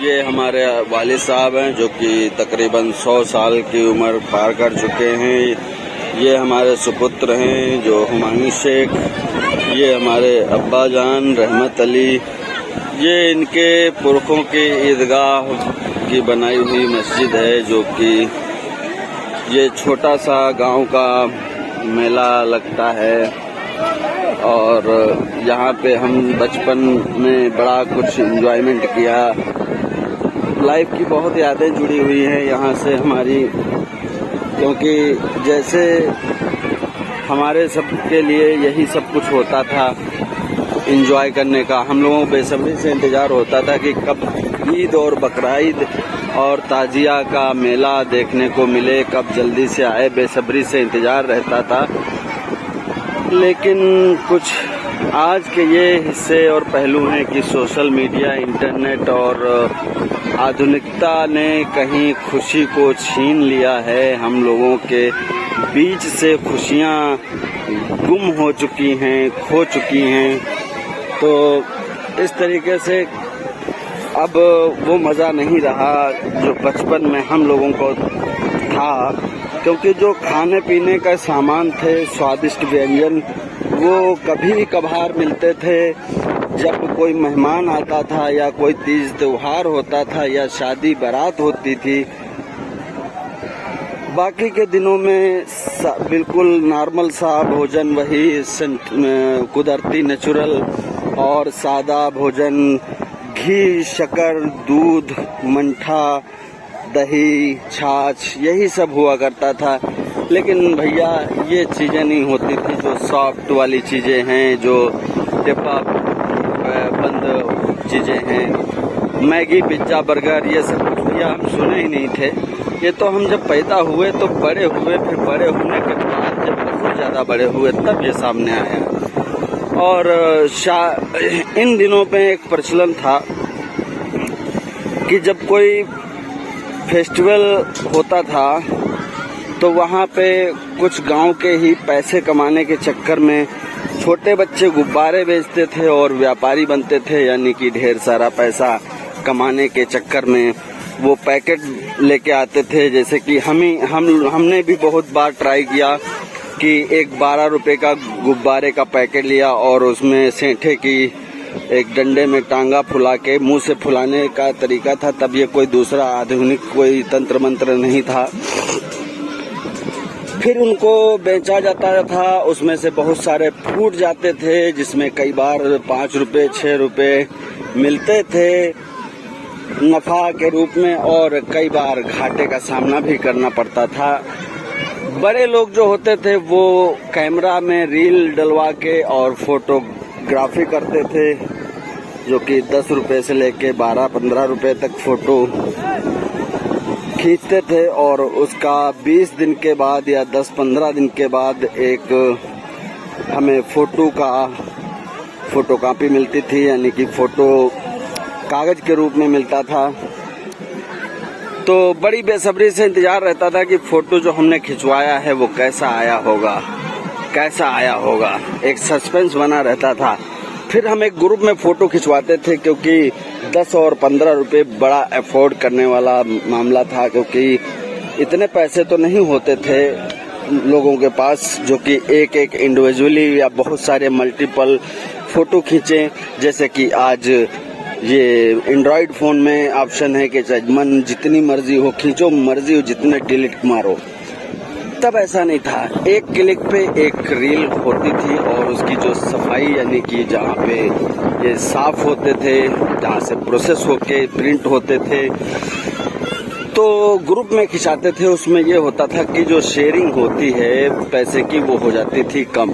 ये हमारे वालिद साहब हैं जो कि तकरीबन 100 साल की उम्र पार कर चुके हैं। ये हमारे सुपुत्र हैं जो हुमायूं शेख, ये हमारे अब्बा जान रहमत अली, ये इनके पुरखों की ईदगाह की बनाई हुई मस्जिद है जो कि ये छोटा सा गांव का मेला लगता है और यहाँ पे हम बचपन में बड़ा कुछ एंजॉयमेंट किया। लाइफ की बहुत यादें जुड़ी हुई हैं यहाँ से हमारी, क्योंकि जैसे हमारे सब के लिए यही सब कुछ होता था एंजॉय करने का। हम लोगों को बेसब्री से इंतज़ार होता था कि कब ईद और बकरीद और ताजिया का मेला देखने को मिले, कब जल्दी से आए, बेसब्री से इंतज़ार रहता था। लेकिन कुछ आज के ये हिस्से और पहलू हैं कि सोशल मीडिया, इंटरनेट और आधुनिकता ने कहीं खुशी को छीन लिया है। हम लोगों के बीच से खुशियाँ गुम हो चुकी हैं, खो चुकी हैं। तो इस तरीके से अब वो मज़ा नहीं रहा जो बचपन में हम लोगों को था, क्योंकि जो खाने पीने का सामान थे, स्वादिष्ट व्यंजन, वो कभी कभार मिलते थे जब कोई मेहमान आता था या कोई तीज त्योहार होता था या शादी बारात होती थी। बाकी के दिनों में बिल्कुल नॉर्मल सा भोजन, वही कुदरती नेचुरल और सादा भोजन, घी, शक्कर, दूध, मट्ठा, दही, छाछ, यही सब हुआ करता था। लेकिन भैया ये चीज़ें नहीं होती थी जो सॉफ्ट वाली चीज़ें हैं, जो डिब्बा बंद चीज़ें हैं। मैगी, पिज्ज़ा, बर्गर, ये सब कुछ भैया हम सुने ही नहीं थे। ये तो हम जब पैदा हुए तो बड़े हुए, फिर बड़े होने के बाद जब बहुत ज़्यादा बड़े हुए तब ये सामने आया। और इन दिनों पे एक प्रचलन था कि जब कोई फेस्टिवल होता था तो वहाँ पे कुछ गांव के ही पैसे कमाने के चक्कर में छोटे बच्चे गुब्बारे बेचते थे और व्यापारी बनते थे, यानी कि ढेर सारा पैसा कमाने के चक्कर में वो पैकेट लेके आते थे। जैसे कि हमने भी बहुत बार ट्राई किया कि एक 12 रुपए का गुब्बारे का पैकेट लिया और उसमें सेंठे की एक डंडे में टांगा फुला के मुंह से फुलाने का तरीका था। तब ये कोई दूसरा आधुनिक कोई तंत्र मंत्र नहीं था। फिर उनको बेचा जाता था, उसमें से बहुत सारे फूट जाते थे जिसमें कई बार 5 रुपए 6 रुपए मिलते थे नफा के रूप में, और कई बार घाटे का सामना भी करना पड़ता था। बड़े लोग जो होते थे वो कैमरा में रील डलवा के और फोटोग्राफी करते थे, जो कि 10 रुपए से लेके 12-15 रुपए तक फोटो खींचते थे। और उसका 20 दिन के बाद या 10-15 दिन के बाद एक हमें फोटो कॉपी मिलती थी, यानी कि फोटो कागज के रूप में मिलता था। तो बड़ी बेसब्री से इंतजार रहता था कि फोटो जो हमने खिंचवाया है वो कैसा आया होगा, एक सस्पेंस बना रहता था। फिर हम एक ग्रुप में फोटो खिंचवाते थे, क्योंकि 10 और 15 रुपए बड़ा अफोर्ड करने वाला मामला था, क्योंकि इतने पैसे तो नहीं होते थे लोगों के पास जो कि एक इंडिविजुअली या बहुत सारे मल्टीपल फोटो खींचें। जैसे कि आज ये एंड्रॉयड फ़ोन में ऑप्शन है कि मन जितनी मर्जी हो खींचो, मर्जी हो जितने डिलीट मारो। तब ऐसा नहीं था, एक क्लिक पे एक रील होती थी और उसकी जो सफाई, यानी कि जहाँ पे ये साफ होते थे, जहाँ से प्रोसेस होके प्रिंट होते थे, तो ग्रुप में खिंचाते थे। उसमें ये होता था कि जो शेयरिंग होती है पैसे की वो हो जाती थी कम।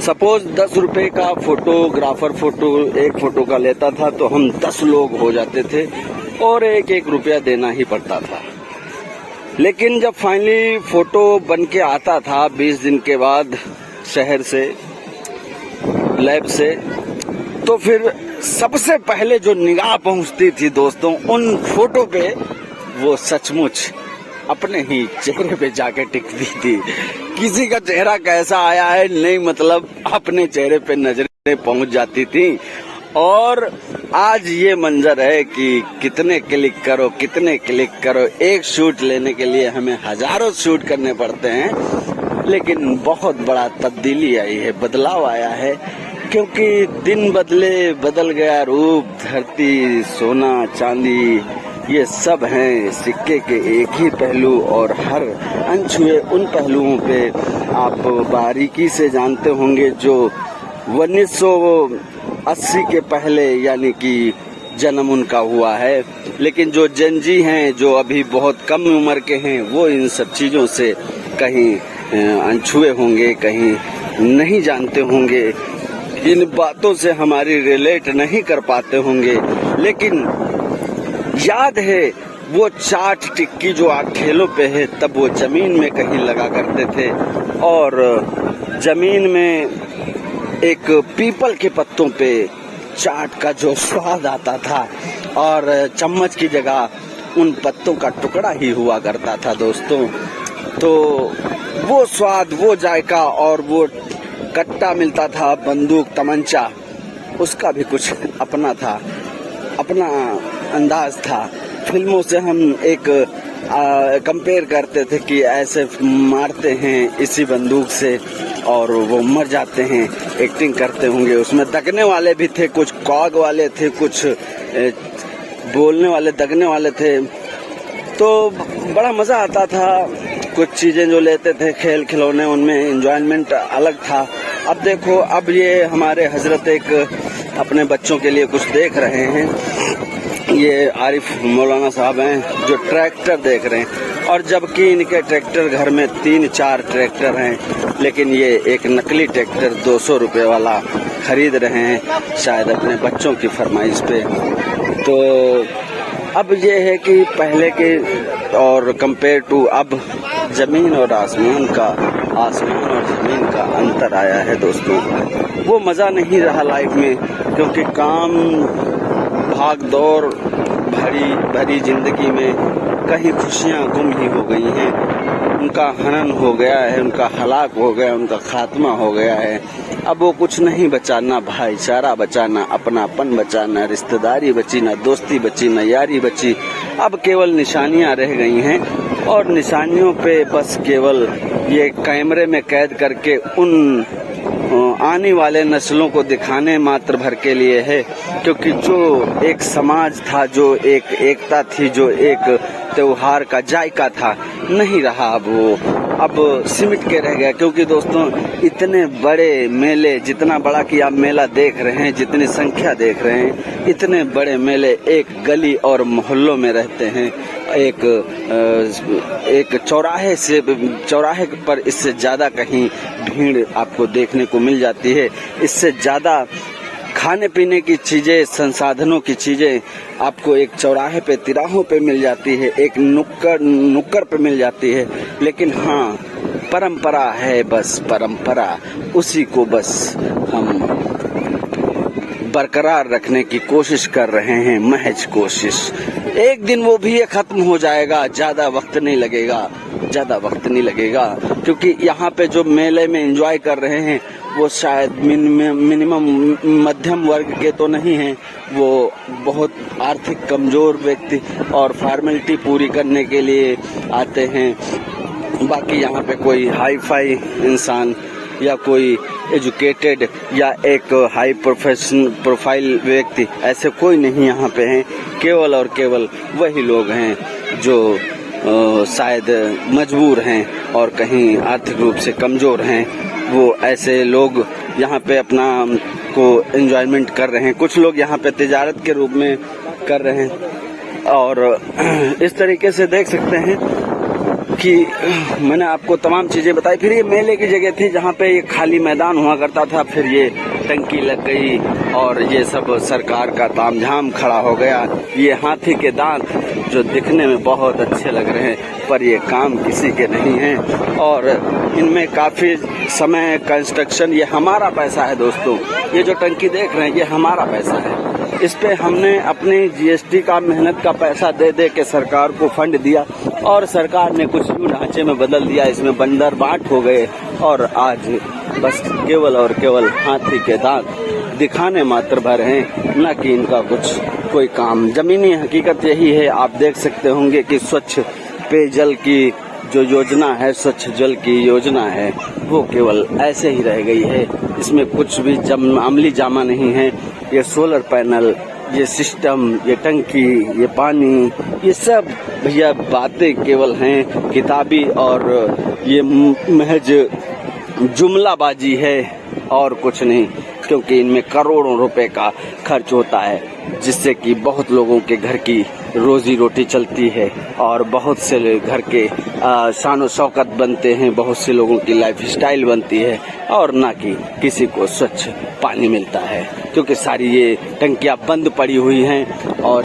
सपोज 10 रुपए का फोटोग्राफर एक फोटो का लेता था तो हम 10 लोग हो जाते थे और 1-1 रुपया देना ही पड़ता था। लेकिन जब फाइनली फोटो बन के आता था 20 दिन के बाद शहर से, लैब से, तो फिर सबसे पहले जो निगाह पहुंचती थी दोस्तों उन फोटो पे, वो सचमुच अपने ही चेहरे पे जाके टिकती थी। किसी का चेहरा कैसा आया है नहीं, मतलब अपने चेहरे पे नजरें पहुंच जाती थी और आज ये मंजर है कि कितने क्लिक करो, एक शूट लेने के लिए हमें हजारों शूट करने पड़ते हैं। लेकिन बहुत बड़ा तब्दीली आई है, बदलाव आया है, क्योंकि दिन बदल गया रूप। धरती, सोना, चांदी, ये सब हैं सिक्के के एक ही पहलू, और हर अनछुए उन पहलुओं पे आप बारीकी से जानते होंगे जो 1980 के पहले यानी कि जन्म उनका हुआ है। लेकिन जो जनजी हैं, जो अभी बहुत कम उम्र के हैं, वो इन सब चीज़ों से कहीं अनछुए होंगे, कहीं नहीं जानते होंगे, इन बातों से हमारी रिलेट नहीं कर पाते होंगे। लेकिन याद है वो चाट टिक्की जो आज ठेलों पे है, तब वो जमीन में कहीं लगा करते थे, और जमीन में एक पीपल के पत्तों पे चाट का जो स्वाद आता था, और चम्मच की जगह उन पत्तों का टुकड़ा ही हुआ करता था दोस्तों। तो वो स्वाद, वो जायका, और वो कट्टा मिलता था, बंदूक, तमंचा, उसका भी कुछ अपना था, अपना अंदाज था। फिल्मों से हम एक कंपेयर करते थे कि ऐसे मारते हैं इसी बंदूक से और वो मर जाते हैं, एक्टिंग करते होंगे। उसमें दगने वाले भी थे, कुछ कॉग वाले थे, कुछ बोलने वाले, दगने वाले थे। तो बड़ा मज़ा आता था। कुछ चीज़ें जो लेते थे, खेल खिलौने, उनमें एंजॉयमेंट अलग था। अब देखो, अब ये हमारे हजरत एक अपने बच्चों के लिए कुछ देख रहे हैं। ये आरिफ मौलाना साहब हैं जो ट्रैक्टर देख रहे हैं, और जबकि इनके ट्रैक्टर घर में 3-4 ट्रैक्टर हैं, लेकिन ये एक नकली ट्रैक्टर 200 रुपये वाला खरीद रहे हैं, शायद अपने बच्चों की फरमाइश पे। तो अब ये है कि पहले के और कंपेयर टू अब जमीन और आसमान और जमीन का अंतर आया है दोस्तों। वो मज़ा नहीं रहा लाइफ में, क्योंकि काम, भाग दौड़ भरी जिंदगी में कहीं खुशियां गुम ही हो गई हैं। उनका हनन हो गया है, उनका हलाक हो गया, उनका खात्मा हो गया है। अब वो कुछ नहीं बचा, ना भाईचारा बचा, ना अपनापन बचा, ना रिश्तेदारी बची, ना दोस्ती बची, ना यारी बची। अब केवल निशानियां रह गई हैं, और निशानियों पे बस केवल ये कैमरे में कैद करके उन आने वाले नस्लों को दिखाने मात्र भर के लिए है। क्योंकि जो एक समाज था, जो एक एकता थी, जो एक त्योहार का जायका था, नहीं रहा अब वो, अब सिमट के रह गया। क्योंकि दोस्तों, इतने बड़े मेले, जितना बड़ा कि आप मेला देख रहे हैं, जितनी संख्या देख रहे हैं, इतने बड़े मेले एक गली और मोहल्लों में रहते हैं। एक चौराहे पर इससे ज़्यादा कहीं भीड़ आपको देखने को मिल जाती है। इससे ज़्यादा खाने पीने की चीज़ें, संसाधनों की चीज़ें आपको एक चौराहे पे, तिराहों पे मिल जाती है, एक नुक्कड़ पे मिल जाती है। लेकिन हाँ, परंपरा है, बस परंपरा, उसी को बस हम बरकरार रखने की कोशिश कर रहे हैं, महज कोशिश। एक दिन वो भी ये खत्म हो जाएगा, ज़्यादा वक्त नहीं लगेगा, क्योंकि यहाँ पे जो मेले में एंजॉय कर रहे हैं वो शायद मिनिमम मध्यम वर्ग के तो नहीं हैं, वो बहुत आर्थिक कमजोर व्यक्ति और फॉर्मेलिटी पूरी करने के लिए आते हैं। बाकी यहाँ पे कोई हाई फाई इंसान या कोई एजुकेटेड या एक हाई प्रोफाइल व्यक्ति, ऐसे कोई नहीं यहाँ पे हैं। केवल और केवल वही लोग हैं जो शायद मजबूर हैं और कहीं आर्थिक रूप से कमज़ोर हैं। वो ऐसे लोग यहाँ पे अपना को एंजॉयमेंट कर रहे हैं। कुछ लोग यहाँ पे तिजारत के रूप में कर रहे हैं, और इस तरीके से देख सकते हैं कि मैंने आपको तमाम चीज़ें बताई। फिर ये मेले की जगह थी जहाँ पे ये खाली मैदान हुआ करता था, फिर ये टंकी लग गई और ये सब सरकार का तामझाम खड़ा हो गया। ये हाथी के दांत जो दिखने में बहुत अच्छे लग रहे हैं, पर ये काम किसी के नहीं हैं, और इनमें काफ़ी समय कंस्ट्रक्शन, ये हमारा पैसा है दोस्तों। ये जो टंकी देख रहे हैं, ये हमारा पैसा है। इस पे हमने अपनी जीएसटी का, मेहनत का पैसा दे दे के सरकार को फंड दिया, और सरकार ने कुछ यूं ढांचे में बदल दिया, इसमें बंदर बाट हो गए, और आज बस केवल और केवल हाथी के दांत दिखाने मात्र भर हैं, न कि इनका कुछ कोई काम। जमीनी हकीकत यही है। आप देख सकते होंगे कि स्वच्छ पेयजल की जो योजना है, स्वच्छ जल की योजना है, वो केवल ऐसे ही रह गई है। इसमें कुछ भी अमली जामा नहीं है। ये सोलर पैनल, ये सिस्टम, ये टंकी, ये पानी, ये सब भैया बातें केवल हैं किताबी, और ये महज जुमलाबाजी है और कुछ नहीं। क्योंकि इनमें करोड़ों रुपए का खर्च होता है, जिससे कि बहुत लोगों के घर की रोजी रोटी चलती है और बहुत से घर के शान शौकत बनते हैं, बहुत से लोगों की लाइफ स्टाइल बनती है, और ना कि किसी को स्वच्छ पानी मिलता है। क्योंकि सारी ये टंकियां बंद पड़ी हुई हैं और